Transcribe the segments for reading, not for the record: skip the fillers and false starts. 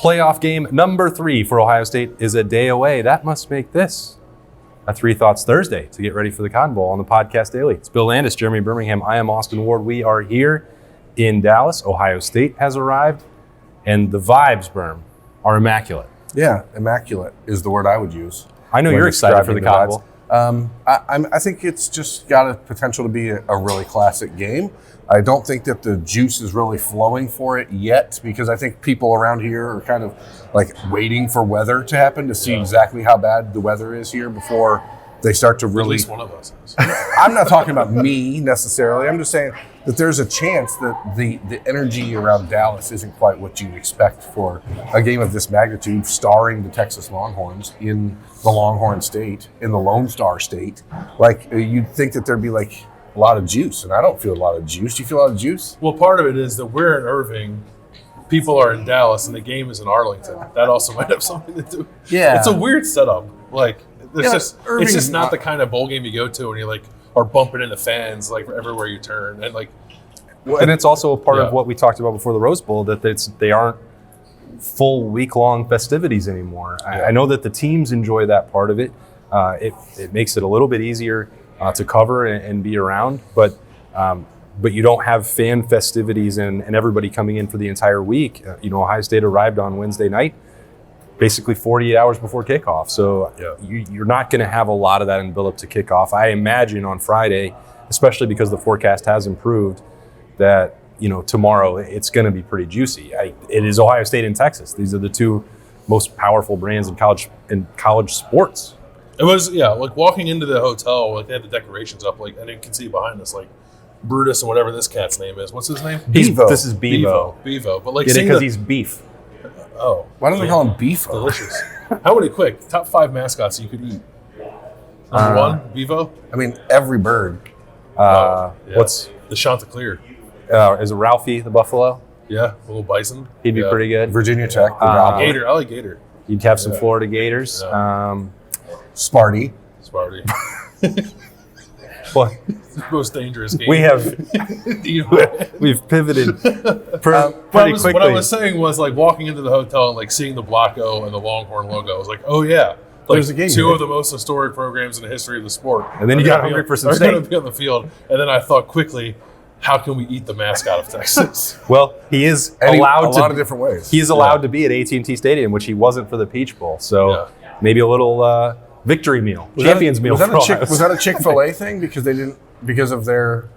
Playoff game number 3 for Ohio State is a day away. That must make this a Three Thoughts Thursday to get ready for the Cotton Bowl on the Podcast Daily. It's Bill Landis, Jeremy Birmingham. I am Austin Ward. We are here in Dallas. Ohio State has arrived, and the vibes, Berm, are immaculate. Yeah, immaculate is the word I would use. I know you're excited for the Cotton Bowl. I think it's just got a potential to be a really classic game. I don't think that the juice is really flowing for it yet, because I think people around here are kind of like waiting for weather to happen to see exactly how bad the weather is here before they start to really. At least one of us is. I'm not talking about me necessarily. I'm just saying that there's a chance that the energy around Dallas isn't quite what you expect for a game of this magnitude, starring the Texas Longhorns in the Longhorn State, in the Lone Star State. Like, you'd think that there'd be like a lot of juice, and I don't feel a lot of juice. Do you feel a lot of juice? Well, part of it is that we're in Irving, people are in Dallas, and the game is in Arlington. That also might have something to do. Yeah. It's a weird setup. Like, it's Irving's just not the kind of bowl game you go to and you like are bumping into fans like everywhere you turn. And like, And it's also a part of what we talked about before the Rose Bowl, that they aren't full week-long festivities anymore. I know that the teams enjoy that part of it. It makes it a little bit easier to cover and be around, but you don't have fan festivities and everybody coming in for the entire week. Ohio State arrived on Wednesday night, basically 48 hours before kickoff. So you're not going to have a lot of that in build-up to kickoff. I imagine on Friday, especially because the forecast has improved, that tomorrow it's going to be pretty juicy. It is Ohio State and Texas. These are the two most powerful brands in college sports. it was, like walking into the hotel, like they had the decorations up, like, and you can see behind us, like, Brutus and whatever this cat's name is. What's his name? Bevo. This is Bevo. Bevo. But like, Get it because he's beef. Oh. Why don't they call him Beef? Delicious. How many top 5 mascots you could eat? Number 1, Bevo? I mean, every bird. What's the Chanticleer? Is it Ralphie the buffalo? Yeah, a little bison. He'd be pretty good. Virginia Tech. Gator. I like Gator. You'd have some Florida Gators. Sparty. What? Most dangerous game. We have we've pivoted pretty quickly. What I was saying was, like, walking into the hotel and like seeing the Blocko and the Longhorn logo, I was like, oh yeah, like, there's a game. Two of the most historic programs in the history of the sport. And then you got hungry for some steak. Going to be on the field, and then I thought quickly, how can we eat the mascot of Texas? Well, he is allowed a lot of different ways. He is allowed to be at AT&T Stadium, which he wasn't for the Peach Bowl. So maybe a little victory meal, Champions meal. Was that a Chick-fil-A thing because of their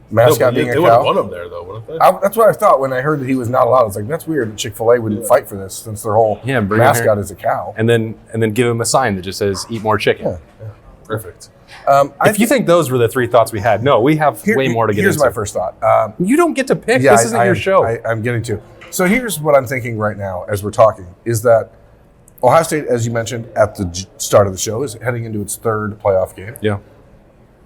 mascot being a cow? They would have won him there, though, wouldn't they? That's what I thought when I heard that he was not allowed. I was like, that's weird that Chick-fil-A wouldn't fight for this, since their whole mascot is a cow. And then give him a sign that just says "Eat more chicken." Yeah. Perfect. If you think those were the 3 thoughts we had, no, we have way more to get into. Here's my first thought. You don't get to pick. This isn't your show. I'm getting to. So here's what I'm thinking right now as we're talking, is that Ohio State, as you mentioned at the start of the show, is heading into its 3rd playoff game. Yeah.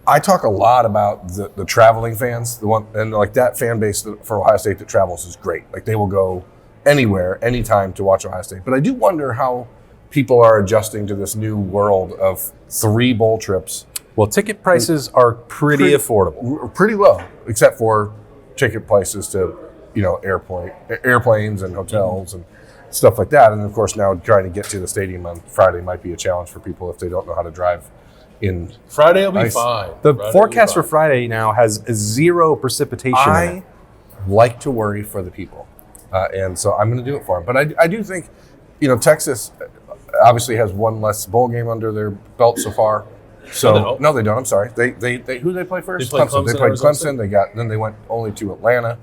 I talk a lot about the traveling fans, and like that fan base for Ohio State that travels is great. Like, they will go anywhere, anytime to watch Ohio State. But I do wonder how people are adjusting to this new world of 3 bowl trips. Well, ticket prices are pretty affordable. Pretty low, except for ticket prices to, airplanes and hotels and stuff like that. And of course, now trying to get to the stadium on Friday might be a challenge for people if they don't know how to drive in. Friday will be fine. The forecast for Friday now has 0 precipitation. I like to worry for the people, and so I'm going to do it for them. But I do think, Texas obviously has one less bowl game under their belt so far. So no, they don't. I'm sorry. They who did they play first? They played Clemson. They played Clemson. Then they went only to Atlanta,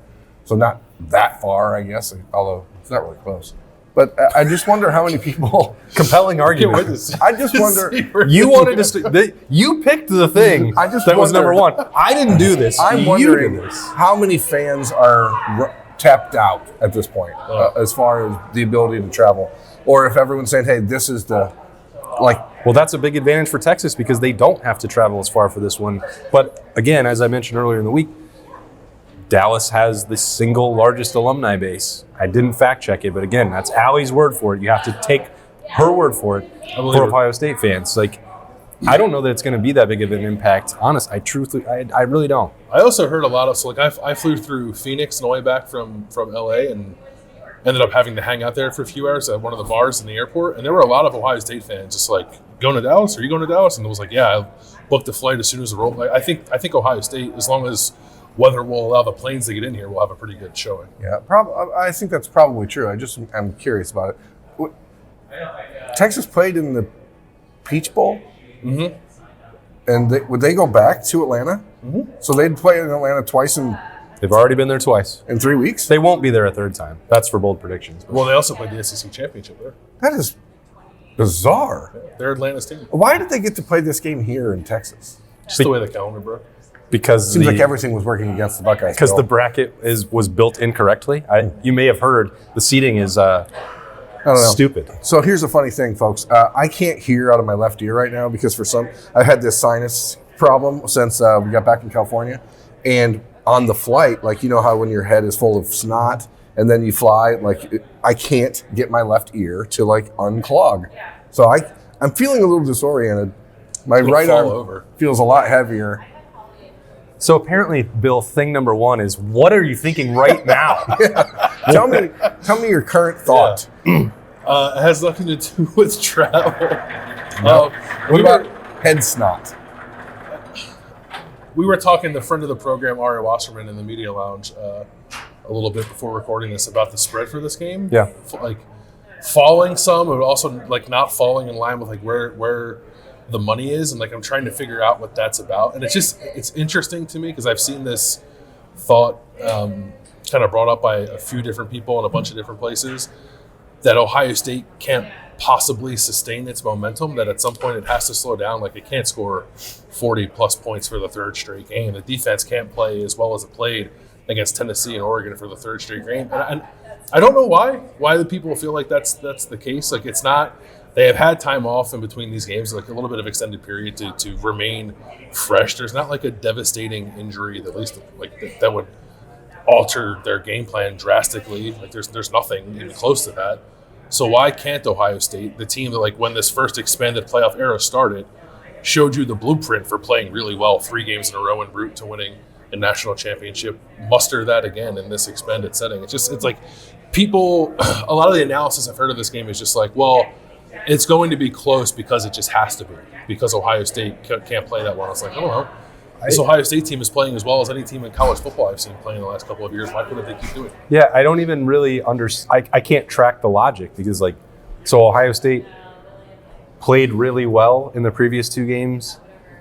so not that far, I guess. Although it's not really close. But I just wonder how many people. Compelling argument. I just wonder. You wanted to. You picked the thing that was number 1. I didn't do this. I'm wondering how many fans are tapped out at this point, as far as the ability to travel, or if everyone's saying, "Hey, this is the like." Well, that's a big advantage for Texas because they don't have to travel as far for this one. But again, as I mentioned earlier in the week, Dallas has the single largest alumni base. I didn't fact check it, but again, that's Allie's word for it. You have to take her word for it for Ohio State fans. Like, I don't know that it's going to be that big of an impact. Honest, I really don't. I also heard a lot of, I flew through Phoenix on the way back from LA, and ended up having to hang out there for a few hours at one of the bars in the airport, and there were a lot of Ohio State fans just like, going to Dallas? Are you going to Dallas? And it was like, yeah, I booked a flight as soon as the roll. Like, I think Ohio State, as long as weather will allow the planes to get in here, will have a pretty good showing. Yeah, I think that's probably true. I'm curious about it. Texas played in the Peach Bowl, and would they go back to Atlanta? So they'd play in Atlanta twice They've already been there twice. In 3 weeks? They won't be there a third time. That's for bold predictions. Well, they also played the SEC championship there. That is bizarre. They're Atlanta's team. Why did they get to play this game here in Texas? Just the way the calendar broke. Because Seems like everything was working against the Buckeyes. Because the bracket was built incorrectly. You may have heard the seating is stupid. So here's a funny thing, folks. I can't hear out of my left ear right now because I've had this sinus problem since we got back from California. And on the flight, like, you know how when your head is full of snot and then you fly, like, I can't get my left ear to like unclog. So I'm feeling a little disoriented. My right arm feels a lot heavier. So apparently, Bill, thing number one is, what are you thinking right now? Tell me your current thought. It has nothing to do with travel. What about head snot? We were talking to a friend of the program, Ari Wasserman, in the media lounge a little bit before recording this about the spread for this game. Yeah. Like falling some, but also like not falling in line with like where the money is, and like I'm trying to figure out what that's about. And it's interesting to me because I've seen this thought kind of brought up by a few different people in a bunch of different places, that Ohio State can't possibly sustain its momentum, that at some point it has to slow down. Like, it can't score 40 plus points for the third straight game. The defense can't play as well as it played against Tennessee and Oregon for the third straight game. And I don't know why the people feel like that's the case. Like, it's not. They have had time off in between these games, like a little bit of extended period to remain fresh. There's not like a devastating injury that, at least like that would alter their game plan drastically. Like, there's nothing even close to that. So why can't Ohio State, the team that, like, when this first expanded playoff era started, showed you the blueprint for playing really well 3 games in a row en route to winning a national championship, muster that again in this expanded setting? It's like people, a lot of the analysis I've heard of this game is just like, well, it's going to be close because it just has to be, because Ohio State can't play that well. It's like, I don't know. This Ohio State team is playing as well as any team in college football I've seen playing the last couple of years. Why couldn't they keep doing it? Yeah, I don't even really understand. I can't track the logic because, like, so Ohio State played really well in the previous 2 games,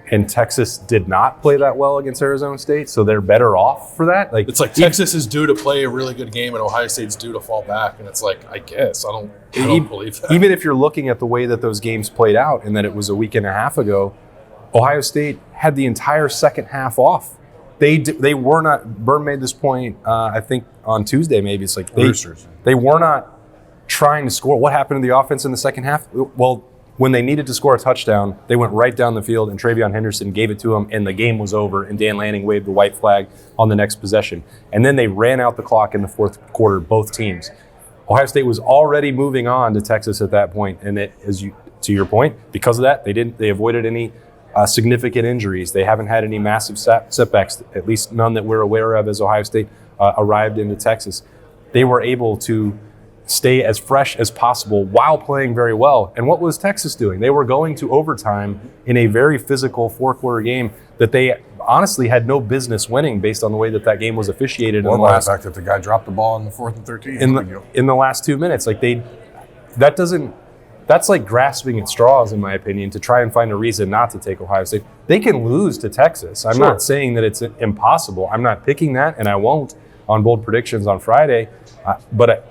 and Texas did not play that well against Arizona State, so they're better off for that. Like, it's like Texas is due to play a really good game, and Ohio State's due to fall back, and it's like, I guess I don't believe that. Even if you're looking at the way that those games played out, and that it was a week and a half ago, Ohio State had the entire second half off. They were not. Burn made this point, I think on Tuesday. Maybe it's like they were not trying to score. What happened to the offense in the second half? Well, when they needed to score a touchdown, they went right down the field, and Travion Henderson gave it to him, and the game was over, and Dan Lanning waved the white flag on the next possession. And then they ran out the clock in the fourth quarter, both teams. Ohio State was already moving on to Texas at that point, and to your point, because of that, they avoided any significant injuries. They haven't had any massive setbacks, at least none that we're aware of, as Ohio State arrived into Texas. They were able to stay as fresh as possible while playing very well. And what was Texas doing? They were going to overtime in a very physical 4-quarter game that they honestly had no business winning based on the way that game was officiated. Or the fact that the guy dropped the ball in the 4th and 13. In the last 2 minutes. Like, that's like grasping at straws, in my opinion, to try and find a reason not to take Ohio State. They can lose to Texas. I'm not saying that it's impossible. I'm not picking that, and I won't on bold predictions on Friday. But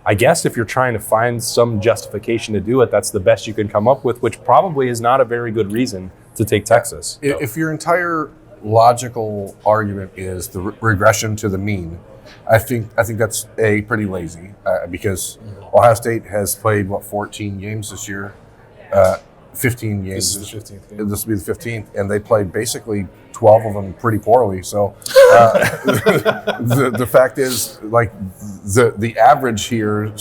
I guess if you're trying to find some justification to do it, that's the best you can come up with, which probably is not a very good reason to take Texas. If your entire logical argument is the regression to the mean, I think that's pretty lazy because Ohio State has played 14 games this year, 15 games. This is the 15th game. This will be the 15th, and they played basically 12 of them pretty poorly. So the fact is, like, the average here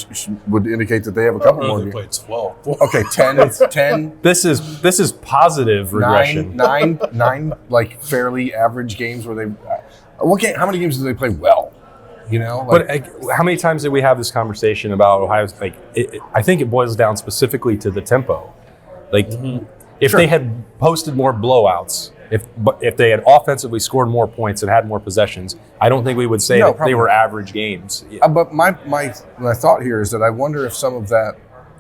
would indicate that they have a couple more. They played 12. Okay, 10. This is positive regression. Nine like fairly average games where they. How many games did they play well? You know, but how many times did we have this conversation about Ohio's? I think it boils down specifically to the tempo. If they had posted more blowouts, if they had offensively scored more points and had more possessions, I don't think we would say that they were average games. But my thought here is that I wonder if some of that,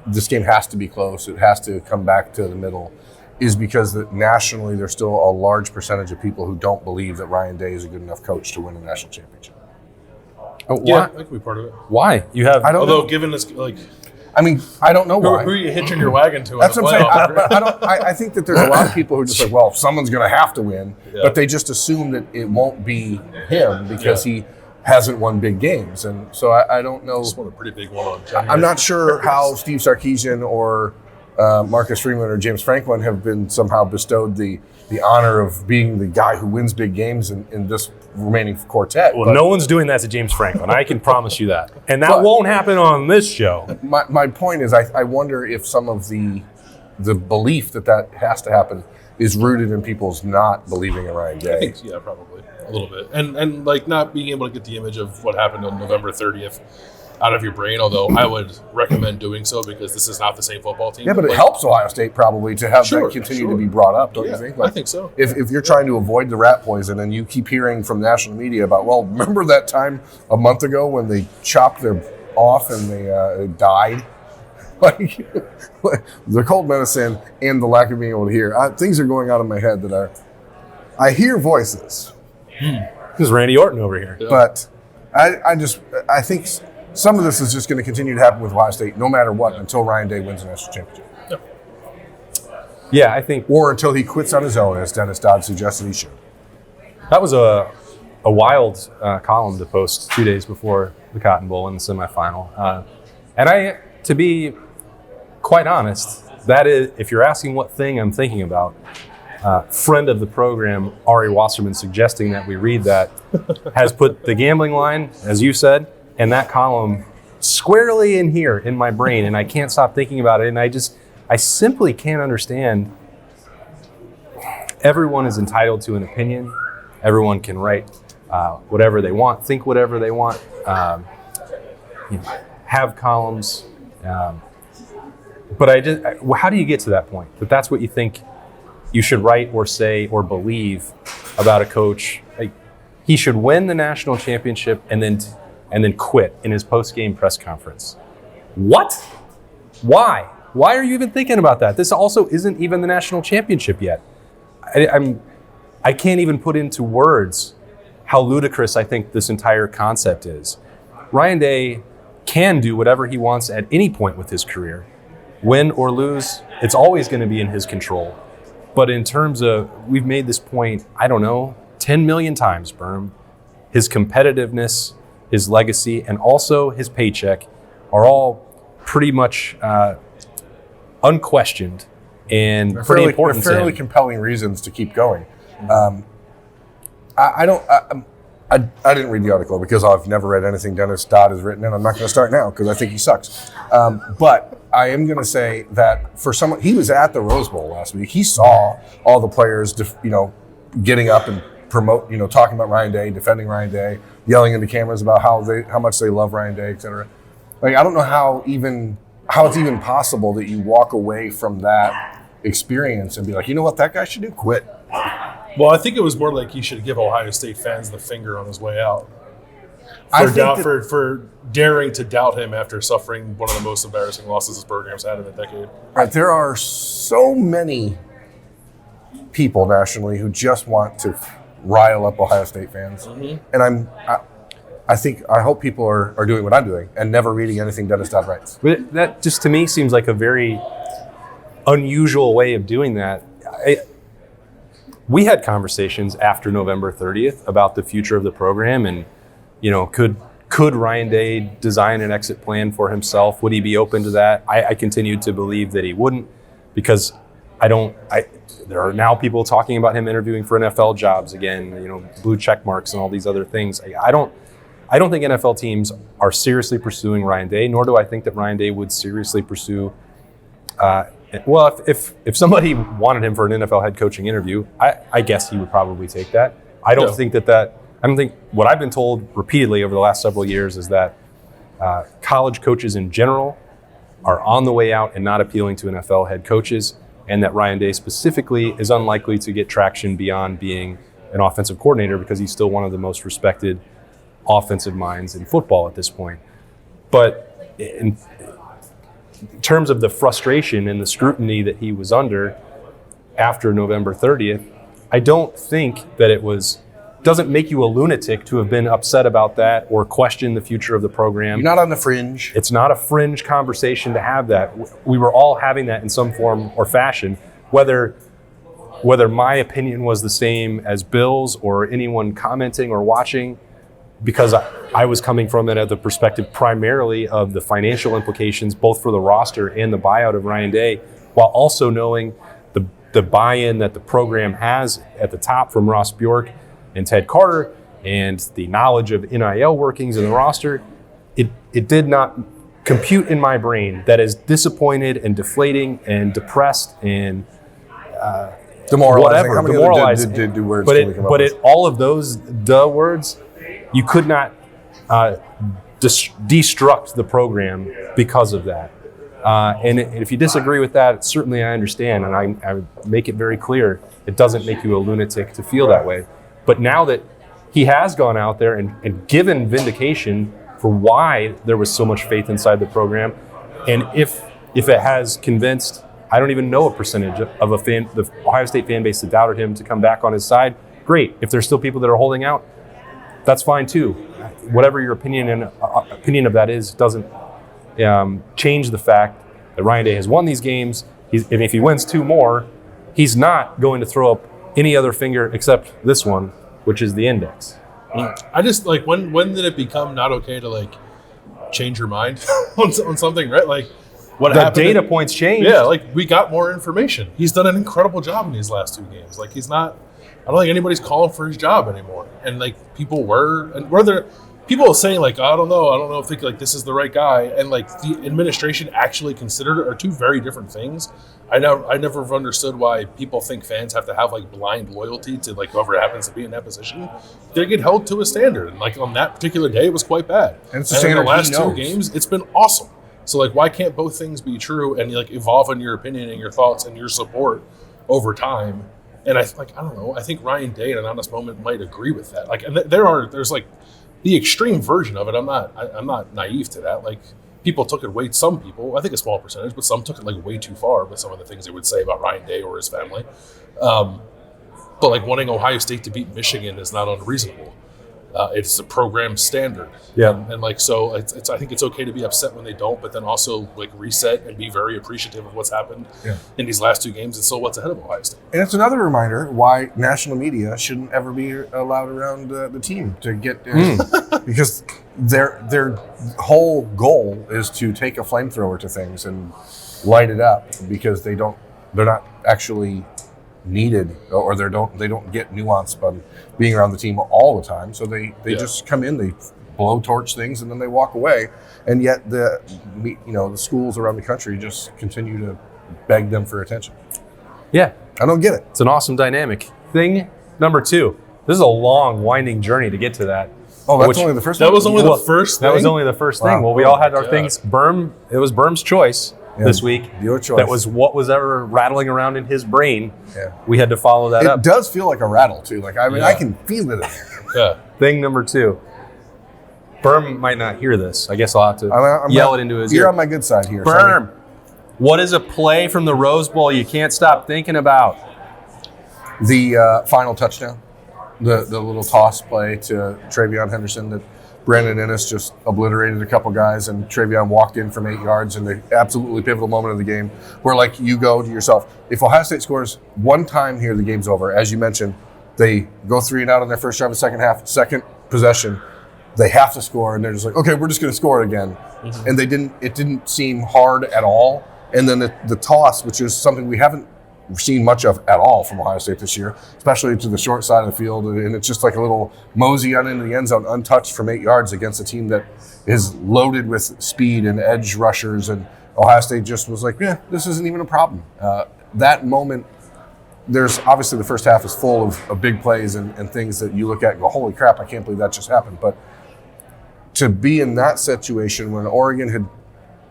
this game has to be close, it has to come back to the middle, is because that nationally there's still a large percentage of people who don't believe that Ryan Day is a good enough coach to win a national championship. Yeah, that could be part of it. Why? You have? I don't know. Given this, I don't know why. Who are you hitching your wagon to? That's what I'm saying. I think that there's a lot of people who are just like, well, someone's going to have to win, but they just assume that it won't be him because he hasn't won big games, and so I don't know. Just won a pretty big one on January. I'm not sure how Steve Sarkisian or Marcus Freeman or James Franklin have been somehow bestowed the honor of being the guy who wins big games in this remaining quartet. Well, no one's doing that to James Franklin. I can promise you that. And that won't happen on this show. My point is I wonder if some of the belief that has to happen is rooted in people's not believing in Ryan Day. I think, yeah, probably a little bit. And not being able to get the image of what happened on November 30th out of your brain, although I would recommend doing so because this is not the same football team. Yeah, but it helps Ohio State probably to have that continue to be brought up, don't you think? I think so. If you're trying to avoid the rat poison and you keep hearing from national media about, well, remember that time a month ago when they chopped their off and they died? The cold medicine and the lack of being able to hear. Things are going on in my head that I hear voices. This is Randy Orton over here. Yeah. But I think some of this is just going to continue to happen with Ohio State no matter what until Ryan Day wins the national championship. Yeah, I think. Or until he quits on his own, as Dennis Dodd suggested he should. That was a wild column to post 2 days before the Cotton Bowl in the semifinal. And to be quite honest, that is, if you're asking what thing I'm thinking about, friend of the program, Ari Wasserman, suggesting that we read that, has put the gambling line, as you said, and that column squarely in here in my brain, and I can't stop thinking about it. And I simply can't understand. Everyone is entitled to an opinion. Everyone can write whatever they want, think whatever they want, have columns. But how do you get to that point? That's what you think you should write or say or believe about a coach. He should win the national championship and then quit in his post-game press conference. What? Why? Why are you even thinking about that? This also isn't even the national championship yet. I can't even put into words how ludicrous I think this entire concept is. Ryan Day can do whatever he wants at any point with his career. Win or lose, it's always going to be in his control. But in terms of, we've made this point, 10 million times, Berm. His competitiveness, his legacy, and also his paycheck are all pretty much unquestioned and pretty important to him. Fairly compelling reasons to keep going. I didn't read the article because I've never read anything Dennis Dodd has written, and I'm not going to start now because I think he sucks. But I am going to say that for someone, he was at the Rose Bowl last week. He saw all the players, getting up and talking about Ryan Day, defending Ryan Day, yelling into cameras about how much they love Ryan Day, et cetera. I don't know how it's even possible that you walk away from that experience and be like, you know what, that guy should do? Quit. Well, I think it was more like he should give Ohio State fans the finger on his way out. For daring to doubt him after suffering one of the most embarrassing losses his program's had in a decade. Right, there are so many people nationally who just want to rile up Ohio State fans. Mm-hmm. And I hope people are doing what I'm doing and never reading anything Dennis Dodd writes. But that just to me seems like a very unusual way of doing that. We had conversations after November 30th about the future of the program and, could Ryan Day design an exit plan for himself? Would he be open to that? I continued to believe that he wouldn't because there are now people talking about him interviewing for NFL jobs again, blue check marks and all these other things. I don't think NFL teams are seriously pursuing Ryan Day, nor do I think that Ryan Day would seriously pursue if somebody wanted him for an NFL head coaching interview, I guess he would probably take that. I don't think that I don't think what I've been told repeatedly over the last several years is that college coaches in general are on the way out and not appealing to NFL head coaches, and that Ryan Day specifically is unlikely to get traction beyond being an offensive coordinator because he's still one of the most respected offensive minds in football at this point. But in terms of the frustration and the scrutiny that he was under after November 30th, I don't think that doesn't make you a lunatic to have been upset about that or question the future of the program. You're not on the fringe. It's not a fringe conversation to have that. We were all having that in some form or fashion, whether my opinion was the same as Bill's or anyone commenting or watching, because I was coming from it at the perspective primarily of the financial implications, both for the roster and the buyout of Ryan Day, while also knowing the buy-in that the program has at the top from Ross Bjork and Ted Carter, and the knowledge of NIL workings in the roster. It did not compute in my brain that as disappointed and deflating and depressed and demoralizing. Demoralizing. All of those words, you could not destruct the program because of that. And if you disagree with that, certainly I understand, and I make it very clear it doesn't make you a lunatic to feel that way. But now that he has gone out there and given vindication for why there was so much faith inside the program, and if it has convinced, I don't even know a percentage of the Ohio State fan base that doubted him to come back on his side, great. If there's still people that are holding out, that's fine too. Whatever your opinion of that is doesn't change the fact that Ryan Day has won these games. And if he wins 2 more, he's not going to throw up any other finger except this one, which is the index. I just when did it become not okay to change your mind on something, right? What happened? The data points changed. Yeah, we got more information. He's done an incredible job in these last 2 games. He's not. I don't think anybody's calling for his job anymore. And people were, and whether people are saying I don't know, think this is the right guy, and the administration actually considered it are 2 very different things. I never have understood why people think fans have to have blind loyalty to whoever happens to be in that position. They get held to a standard, and on that particular day, it was quite bad. And it's the standard. In the last 2 games, it's been awesome. So why can't both things be true and evolve in your opinion and your thoughts and your support over time? And I don't know. I think Ryan Day in an honest moment might agree with that. And there's the extreme version of it. I'm not naive to that. People took it some people, I think a small percentage, but some took it way too far with some of the things they would say about Ryan Day or his family. But wanting Ohio State to beat Michigan is not unreasonable. It's a program standard. Yeah. And so it's I think it's okay to be upset when they don't, but then also reset and be very appreciative of what's happened in these last 2 games and still what's ahead of Ohio State. And it's another reminder why national media shouldn't ever be allowed around the team to get because their whole goal is to take a flamethrower to things and light it up, because they're not actually needed, or they don't get nuance by being around the team all the time. So they just come in, they blow torch things, and then they walk away. And yet the schools around the country just continue to beg them for attention. Yeah, I don't get it. It's an awesome dynamic. Thing number 2. This is a long, winding journey to get to that. Oh, that's only the first thing? That was only the first thing? That was only the first thing. Well, we all had our things. It was Berm's choice. This week. Your choice. That was what was ever rattling around in his brain. Yeah. We had to follow that up. It does feel like a rattle, too. I can feel it in there. Yeah. Thing number 2. Berm might not hear this. I guess I'll have to yell it into his ear. You're on my good side here. Berm, what is a play from the Rose Bowl you can't stop thinking about? The final touchdown. The little toss play to Travion Henderson that Brandon Ennis just obliterated a couple guys, and Travion walked in from 8 yards in the absolutely pivotal moment of the game where you go to yourself, if Ohio State scores 1 time here, the game's over. As you mentioned, they go 3 and out on their first drive of the second half, second possession, they have to score, and they're just okay, we're just going to score it again. Mm-hmm. And it didn't seem hard at all. And then the toss, which is something we haven't seen much of at all from Ohio State this year, especially to the short side of the field. And it's just a little mosey on into the end zone, untouched from 8 yards against a team that is loaded with speed and edge rushers. And Ohio State just was this isn't even a problem. That moment there's obviously the first half is full of big plays and things that you look at and go, holy crap, I can't believe that just happened. But to be in that situation when Oregon had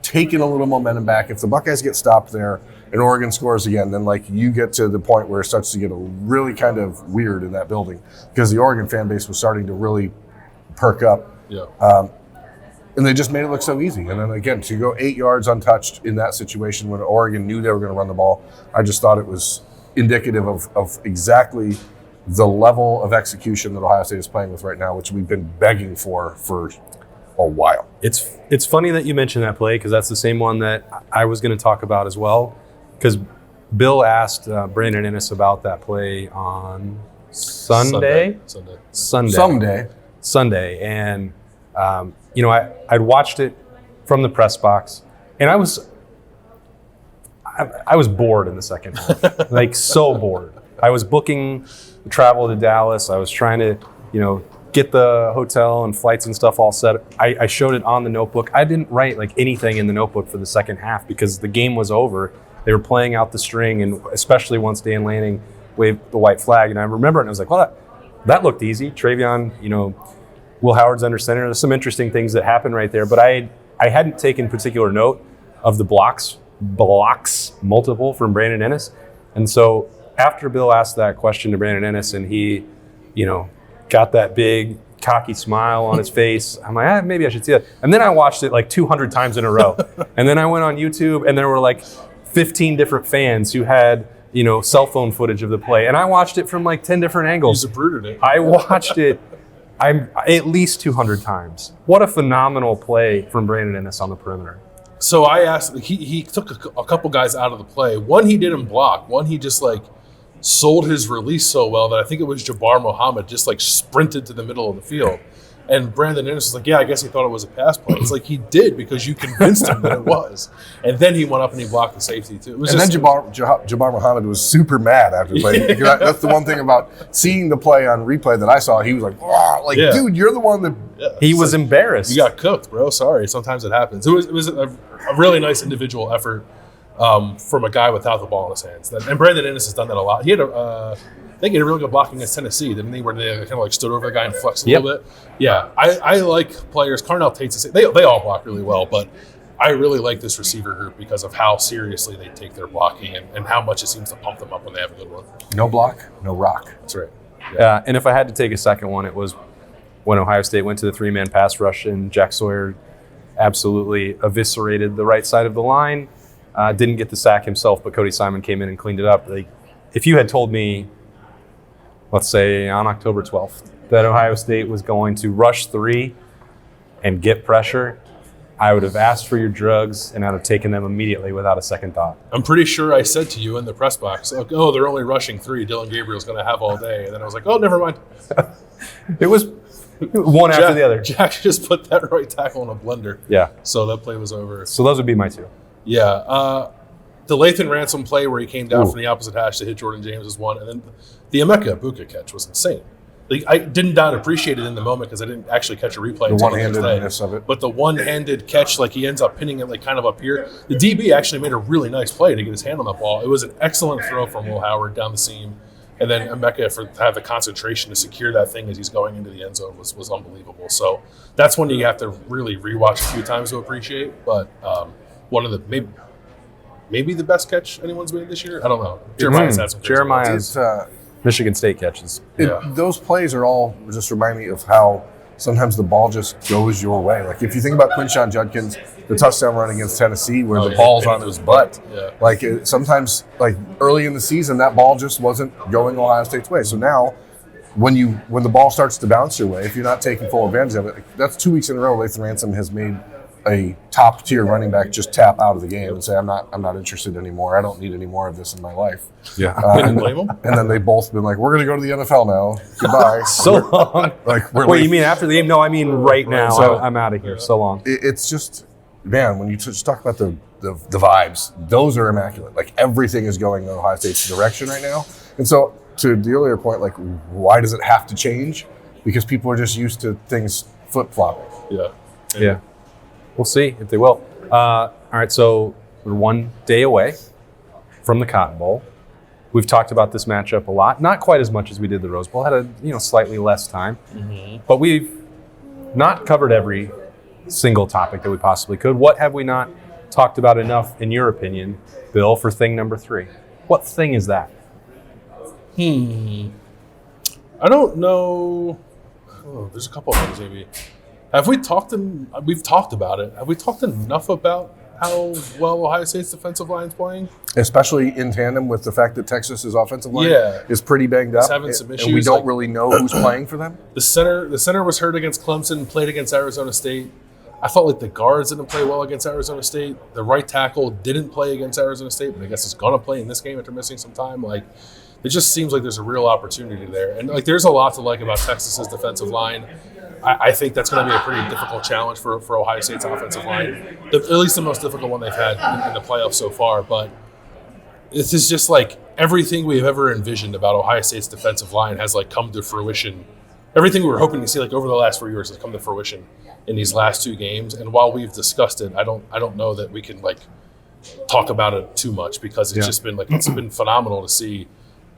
taken a little momentum back, if the Buckeyes get stopped there and Oregon scores again, then like you get to the point where it starts to get a really kind of weird in that building because the Oregon fan base was starting to really perk up. Yeah. And they just made it look so easy. And then again, to go 8 yards untouched in that situation when Oregon knew they were going to run the ball, I just thought it was indicative of exactly the level of execution that Ohio State is playing with right now, which we've been begging for a while. It's funny that you mentioned that play because that's the same one that I was going to talk about as well. Because Bill asked Brandon Ennis about that play on Sunday. And I'd watched it from the press box, and I was bored in the second half, like so bored. I was booking travel to Dallas. I was trying to, get the hotel and flights and stuff all set. I showed it on the notebook. I didn't write like anything in the notebook for the second half because the game was over. They were playing out the string, and especially once Dan Lanning waved the white flag. And I remember it, and I was like, well, that looked easy. Travion, Will Howard's under center. There's some interesting things that happened right there, but I hadn't taken particular note of the blocks multiple from Brandon Ennis. And so after Bill asked that question to Brandon Ennis and he, got that big cocky smile on his face, I'm like, maybe I should see that. And then I watched it like 200 times in a row. And then I went on YouTube and there were like 15 different fans who had, cell phone footage of the play. And I watched it from like 10 different angles. You zabruded it. I watched it at least 200 times. What a phenomenal play from Brandon Ennis on the perimeter. So I asked, he took a couple guys out of the play. One he didn't block. One he just like sold his release so well that I think it was Jabbar Muhammad just like sprinted to the middle of the field. And Brandon Ennis was like, yeah, I guess he thought it was a pass play. It's like he did because you convinced him that it was. And then he went up and he blocked the safety too. Then Jabbar Muhammad was super mad after the play. Yeah. That's the one thing about seeing the play on replay that I saw. He was like, wow, dude, you're the one that... Yeah, he was embarrassed. You got cooked, bro. Sorry. Sometimes it happens. It was a really nice individual effort from a guy without the ball in his hands. And Brandon Ennis has done that a lot. He had I think he had a really good blocking against Tennessee, didn't he? Where they kind of like stood over the guy and flexed a little bit. Yeah, I like players. Carnell Tate's they all block really well, but I really like this receiver group because of how seriously they take their blocking and how much it seems to pump them up when they have a good one. No block, no rock. That's right. Yeah, and if I had to take a second one, it was when Ohio State went to the three-man pass rush and Jack Sawyer absolutely eviscerated the right side of the line. Didn't get the sack himself, but Cody Simon came in and cleaned it up. If you had told me, let's say on October 12th, that Ohio State was going to rush three and get pressure, I would have asked for your drugs and I'd have taken them immediately without a second thought. I'm pretty sure I said to you in the press box, like, oh, they're only rushing three. Dylan Gabriel's going to have all day. And then I was like, oh, never mind. It was one after the other. Jack just put that right tackle in a blender. Yeah. So that play was over. So those would be my two. Yeah. The Lathan Ransom play where he came down from the opposite hash to hit Jordan James is one. And then the Emeka Ibuka catch was insane. I did not appreciate it in the moment because I didn't actually catch a replay. The one-handedness of it. But the one-handed catch, he ends up pinning it kind of up here. The DB actually made a really nice play to get his hand on that ball. It was an excellent throw from Will Howard down the seam. And then Emeka, to have the concentration to secure that thing as he's going into the end zone was unbelievable. So that's one you have to really rewatch a few times to appreciate. But one of the maybe the best catch anyone's made this year. I don't know. Jeremiah's had some. Jeremiah's Michigan State catches. Those plays are all just remind me of how sometimes the ball just goes your way. If you think about Quinshon Judkins, the touchdown run against Tennessee where the ball's on his butt. Yeah. Sometimes early in the season, that ball just wasn't going Ohio State's way. So now when the ball starts to bounce your way, if you're not taking full advantage of it, that's 2 weeks in a row Lathan Ransom has made a top tier running back just tap out of the game and say, I'm not interested anymore. I don't need any more of this in my life. Yeah. Didn't blame him. And then they both been like, we're going to go to the NFL now. Goodbye. So long. Wait, you mean after the game? No, I mean right now. So, I'm out of here. So long. It's just, man, when you just talk about the vibes, those are immaculate. Everything is going in Ohio State's direction right now. And so to the earlier point, why does it have to change? Because people are just used to things flip-flopping. Yeah. We'll see if they will. All right, so we're 1 day away from the Cotton Bowl. We've talked about this matchup a lot, not quite as much as we did the Rose Bowl. Had a slightly less time, but we've not covered every single topic that we possibly could. What have we not talked about enough, in your opinion, Bill, for thing number 3? What thing is that? I don't know. Oh, there's a couple of things maybe. We've talked about it. Have we talked enough about how well Ohio State's defensive line's playing? Especially in tandem with the fact that Texas's offensive line is pretty banged up. Having some issues. And we don't really know who's playing for them. The center was hurt against Clemson, played against Arizona State. I felt like the guards didn't play well against Arizona State. The right tackle didn't play against Arizona State, but I guess it's going to play in this game after missing some time. Like, it just seems like there's a real opportunity there. And, like, there's a lot to like about Texas's defensive line. I think that's going to be a pretty difficult challenge for Ohio State's offensive line, at least the most difficult one they've had in the playoffs so far. But this is just like everything we've ever envisioned about Ohio State's defensive line has like come to fruition. Everything we were hoping to see like over the last 4 years has come to fruition in these last 2 games. And while we've discussed it, I don't know that we can like talk about it too much because it's just been like it's been phenomenal to see.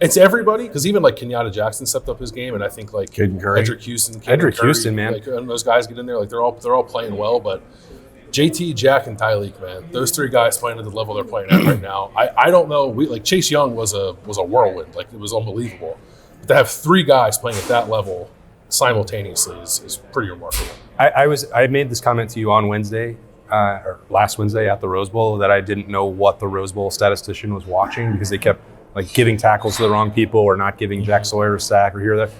It's everybody, because even like Kenyatta Jackson stepped up his game, and I think like Caden Curry. Edric Houston, man, like, and those guys get in there, like they're all playing well. But JT, Jack, and Tyleek, man, those 3 guys playing at the level they're playing at right now. I don't know. Like Chase Young was a whirlwind, like it was unbelievable. But to have 3 guys playing at that level simultaneously is pretty remarkable. I made this comment to you on Wednesday, or last Wednesday at the Rose Bowl, that I didn't know what the Rose Bowl statistician was watching because they kept like giving tackles to the wrong people or not giving Jack Sawyer a sack or here or there.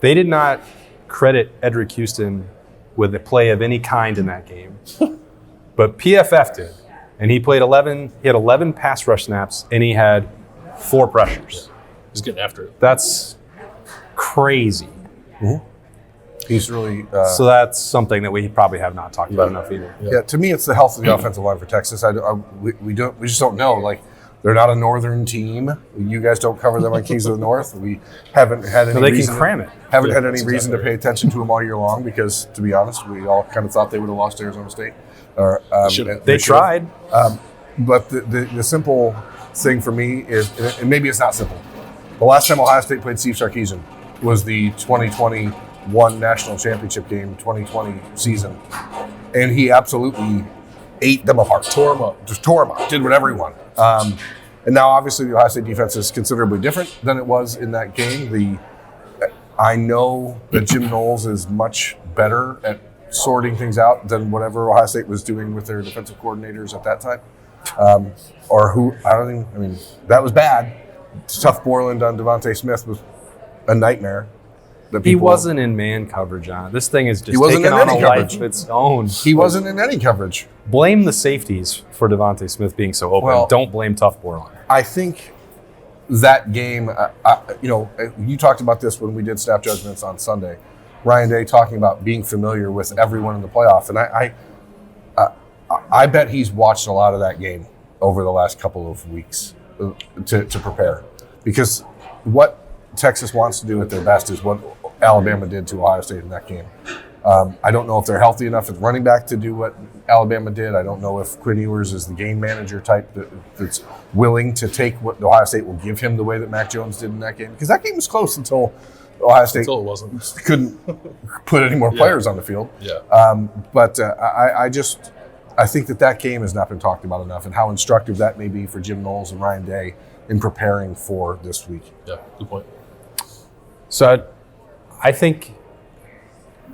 They did not credit Edric Houston with a play of any kind in that game. But PFF did. And he had 11 pass rush snaps and he had 4 pressures. He's getting after it. That's crazy. Mm-hmm. He's really... so that's something that we probably have not talked about enough either. Yeah, to me, it's the health of the offensive line for Texas. We just don't know. Like, they're not a northern team. You guys don't cover them on Kings of the North. We haven't had any reason. They can cram it. Haven't had any reason to pay attention to them all year long because, to be honest, we all kind of thought they would have lost to Arizona State. Or, they tried. But the simple thing for me is, and maybe it's not simple, the last time Ohio State played Steve Sarkisian was the 2021 National Championship game, 2020 season. And he absolutely ate them apart. Tore them up. Just tore them up. Did whatever he wanted. And now, obviously, the Ohio State defense is considerably different than it was in that game. I know that Jim Knowles is much better at sorting things out than whatever Ohio State was doing with their defensive coordinators at that time. That was bad. Tough Borland on Devontae Smith was a nightmare. He wasn't in man coverage on. This thing is just taking on a life of its own. He wasn't in any coverage. Blame the safeties for Devontae Smith being so open. Well, don't blame Tough Borland. I think that game, you talked about this when we did Snap Judgments on Sunday. Ryan Day talking about being familiar with everyone in the playoff. And I bet he's watched a lot of that game over the last couple of weeks to prepare. Because what Texas wants to do at their best is what Alabama did to Ohio State in that game. I don't know if they're healthy enough at running back to do what Alabama did. I don't know if Quinn Ewers is the game manager type that's willing to take what Ohio State will give him the way that Mac Jones did in that game. Because that game was close until Ohio State couldn't put any more players on the field. Yeah. I think that game has not been talked about enough and how instructive that may be for Jim Knowles and Ryan Day in preparing for this week. Yeah, good point. So I think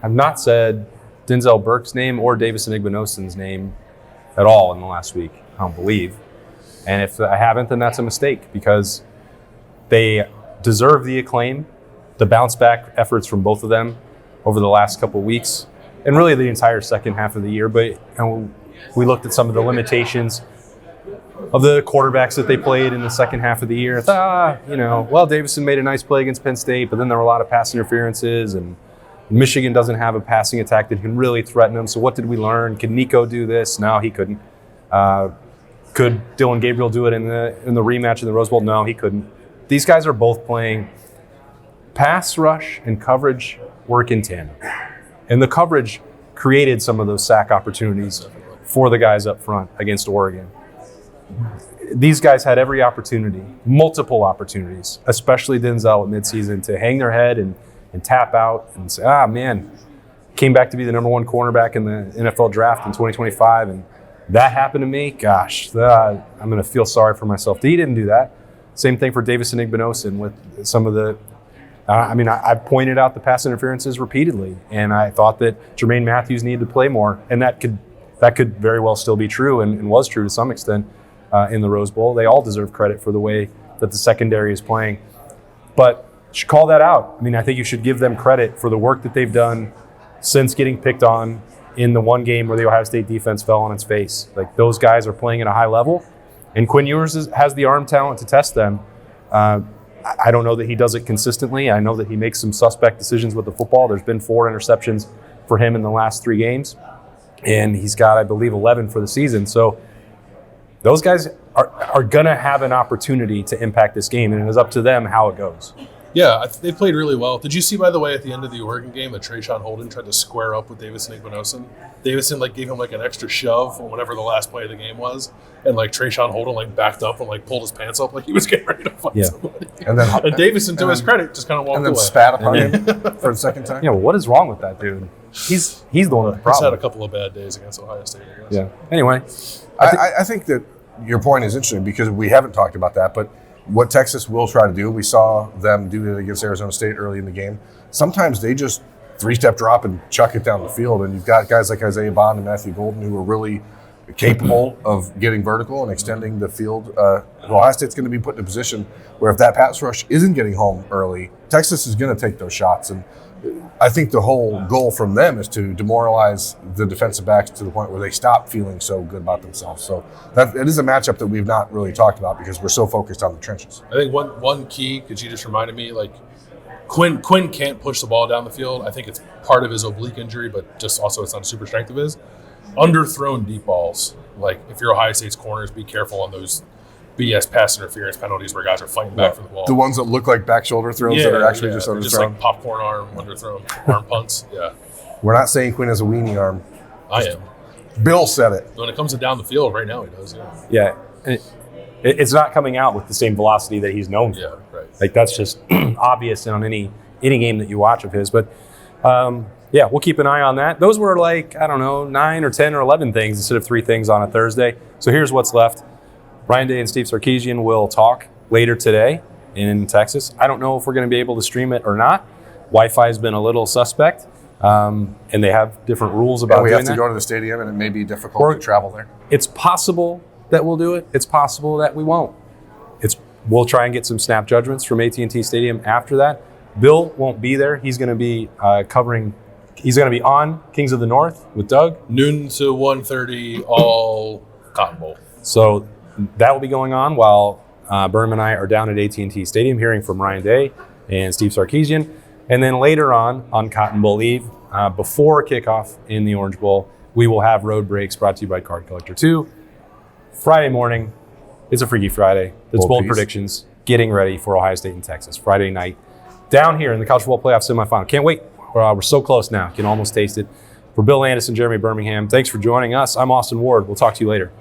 I've not said Denzel Burke's name or Davison Igbenoson's name at all in the last week, I don't believe. And if I haven't, then that's a mistake because they deserve the acclaim, the bounce back efforts from both of them over the last couple of weeks, and really the entire second half of the year. But we looked at some of the limitations of the quarterbacks that they played in the second half of the year. Davison made a nice play against Penn State, but then there were a lot of pass interferences, and Michigan doesn't have a passing attack that can really threaten them. So what did we learn? Could Nico do this? No, he couldn't. Could Dylan Gabriel do it in the rematch in the Rose Bowl? No, he couldn't. These guys are both playing pass rush and coverage work in tandem. And the coverage created some of those sack opportunities for the guys up front against Oregon. these guys had every opportunity, multiple opportunities, especially Denzel at midseason, to hang their head and tap out and say, man, came back to be the number one cornerback in the NFL draft in 2025, and that happened to me. Gosh, I'm going to feel sorry for myself. He didn't do that. Same thing for Davison Igbinosun with some of the I've pointed out the pass interferences repeatedly, and I thought that Jermaine Matthews needed to play more, and that could very well still be true and was true to some extent in the Rose Bowl. They all deserve credit for the way that the secondary is playing. But you should call that out. I think you should give them credit for the work that they've done since getting picked on in the one game where the Ohio State defense fell on its face. Like, those guys are playing at a high level, and Quinn Ewers has the arm talent to test them. I don't know that he does it consistently. I know that he makes some suspect decisions with the football. There's been 4 interceptions for him in the last 3 games, and he's got, I believe, 11 for the season. So those guys are going to have an opportunity to impact this game, and it is up to them how it goes. Yeah, they played really well. Did you see, by the way, at the end of the Oregon game that Trayshawn Holden tried to square up with Davison Igbinosun? Davison gave him an extra shove on whatever the last play of the game was, and Trayshawn Holden backed up and pulled his pants up like he was getting ready to fight somebody. And Davison, to his credit, just kind of walked away. And then spat upon him for the second time. Yeah, well, what is wrong with that dude? He's the one with the problem. He's had a couple of bad days against Ohio State, I guess. Yeah. Anyway, I think that your point is interesting because we haven't talked about that, but what Texas will try to do, we saw them do it against Arizona State early in the game. Sometimes they just 3-step drop and chuck it down the field, and you've got guys like Isaiah Bond and Matthew Golden who are really capable of getting vertical and extending the field. Ohio State's going to be put in a position where if that pass rush isn't getting home early, Texas is going to take those shots. And I think the whole goal from them is to demoralize the defensive backs to the point where they stop feeling so good about themselves. So it is a matchup that we've not really talked about because we're so focused on the trenches. I think one key, because you just reminded me, Quinn can't push the ball down the field. I think it's part of his oblique injury, but just also it's not a super strength of his. Underthrown deep balls. If you're Ohio State's corners, be careful on those BS pass interference penalties where guys are fighting back for the ball. The ones that look like back shoulder throws that are actually just underthrown. Just popcorn arm, underthrown, arm punts. Yeah. We're not saying Quinn has a weenie arm. I am. Bill said it. When it comes to down the field, right now he does, yeah. Yeah. It's not coming out with the same velocity that he's known for. Yeah, right. That's just obvious on any game that you watch of his. But, we'll keep an eye on that. Those were 9 or 10 or 11 things instead of 3 things on a Thursday. So here's what's left. Ryan Day and Steve Sarkisian will talk later today in Texas. I don't know if we're going to be able to stream it or not. Wi-Fi has been a little suspect, and they have different rules about doing that. We have to go to the stadium, and it may be difficult to travel there. It's possible that we'll do it. It's possible that we won't. We'll try and get some snap judgments from AT&T Stadium after that. Bill won't be there. He's going to be covering. He's going to be on Kings of the North with Doug. Noon to 1:30, all Cotton Bowl. So that will be going on while Berm and I are down at AT&T Stadium hearing from Ryan Day and Steve Sarkisian. And then later on Cotton Bowl Eve, before kickoff in the Orange Bowl, we will have Road Breaks brought to you by Card Collector 2. Friday morning, it's a Freaky Friday. It's bold predictions, getting ready for Ohio State and Texas. Friday night, down here in the College Football Playoff semifinal. Can't wait. We're so close now. Can almost taste it. For Bill Landis and Jeremy Birmingham, thanks for joining us. I'm Austin Ward. We'll talk to you later.